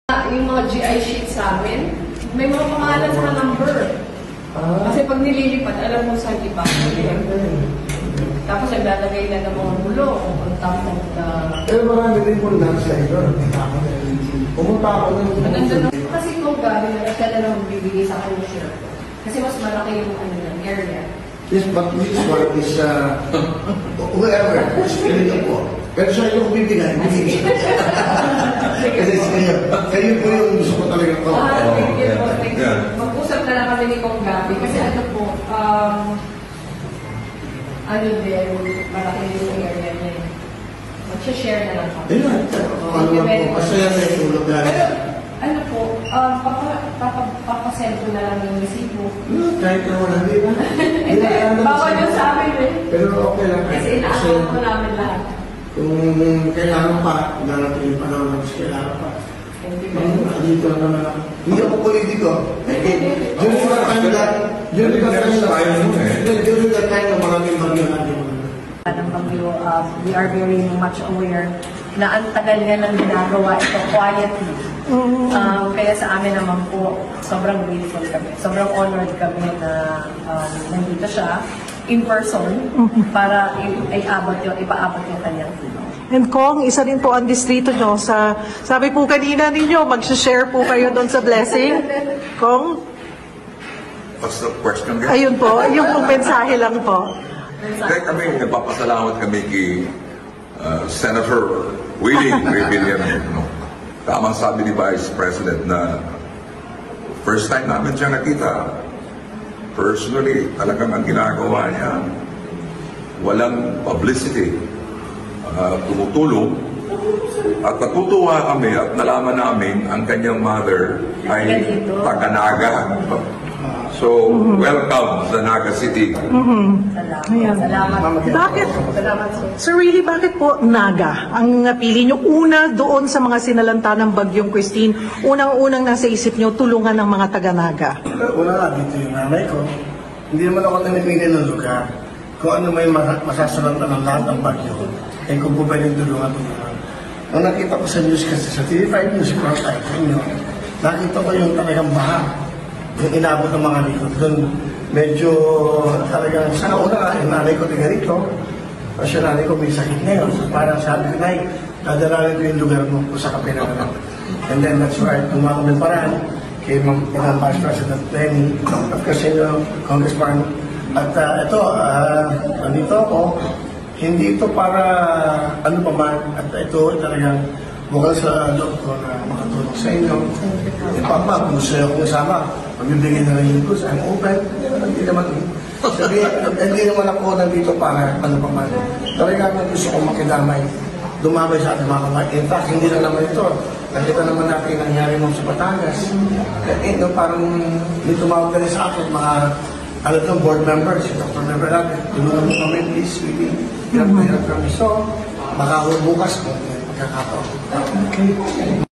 Yung mga GI sheet sa amin, may mga pangalan sa number. Kasi pag nililipat, alam mo saan ipapagin. Tapos naglalagay na ng mga bulong on top of the... Pero marami rin po nasa ito. Pumunta ako ng... Kasi kung gabi na siya na lang bibigay sa akin yung share ko. Kasi mas malaki yung area. Yes, but this one is whoever is feeling it po. Pero siya yung bibigay. Kasi kayo po yung gusto ko talaga ko. Mag-usap na lang kami ni Kong Gabi. Kasi ano po, ano din, malaki yung area niya. Mag-share na lang kami. Ayun, ano lang po, masaya na yung tulog na. Pero, ano po, papasend ko na lang yung resibo. Kahit na wala, di ba? Bawal yun sa amin eh. Pero okay lang. Kasi ina-account ko namin lahat. Kung kailangan pa, darating yung panahon na mas kailangan pa. Dito na naman ako. Hindi ako politiko. During that time na maraming bagyo natin. Ng bagyo, we are very much aware na ang tagal niya nang ginagawa ito quietly. Kaya sa amin naman po, sobrang grateful kami. Sobrang honored kami na nandito siya in person para ipaabot yung kanyang tulong. And Kong, isa rin po ang distrito nyo sa, sabi po kanina ninyo, mag-share po kayo doon sa blessing. Kong? What's the question? Ayun po, yung pong mensahe lang po. Kaya kami, nagpapasalamat kami kay Senator Willie Rebellion. Tama sabi ni Vice President na first time namin siya nakita. Personally, talagang ang ginagawa niya, walang publicity. Tumutulong. At natutuwa kami at nalaman namin ang kanyang mother ay taga-Naga. So, welcome sa Naga City. Salamat. Bakit? Sir Willie, bakit po Naga ang napili nyo? Una doon sa mga sinalanta ng Bagyong Christine, unang-unang nasa isip nyo, tulungan ng mga taga-Naga. Una nga, dito yung nanay ko. Hindi naman ako namimili ng lugar. Kung ano may masasalanta ng lahat ng bagyo, eh kung po pwedeng tulungan. Nung nakita ko sa news kasi, sa TV5 News, kung tayo sa inyo, nakita ko yung talagang baha. Yung inabot ng mga likod doon, medyo talagang sa una nga, yung nanay ko tiga rito, kasi nanay ko may sakit ngayon. So parang sabi ko, Nay, dadalawin ko yung lugar mo kung sa kapinangan. And then that's why, tumawag ng paraan kay Madam Vice President Lenny, at kasi yung Congressman. At ito, nandito ako, hindi ito para ano pa man, at ito talagang bukal sa loob ko na makatulong sa inyo. Papa, kung gusto nyo akong kasama, magbibigay na lang yung goods, I'm open. Hindi naman ako nandito para ano pa man. Talagang gusto kong makidamay, dumamay sa ating mga kamay. In fact, hindi na naman ito. Nakita naman natin nangyari mo sa Batangas. Parang may tumawag ka rin sa akin, mga board members, Dr. Member natin, tulungan mo kami, please, really, hirap na hirap kami. So, baka bukas kung magkakataon. Okay.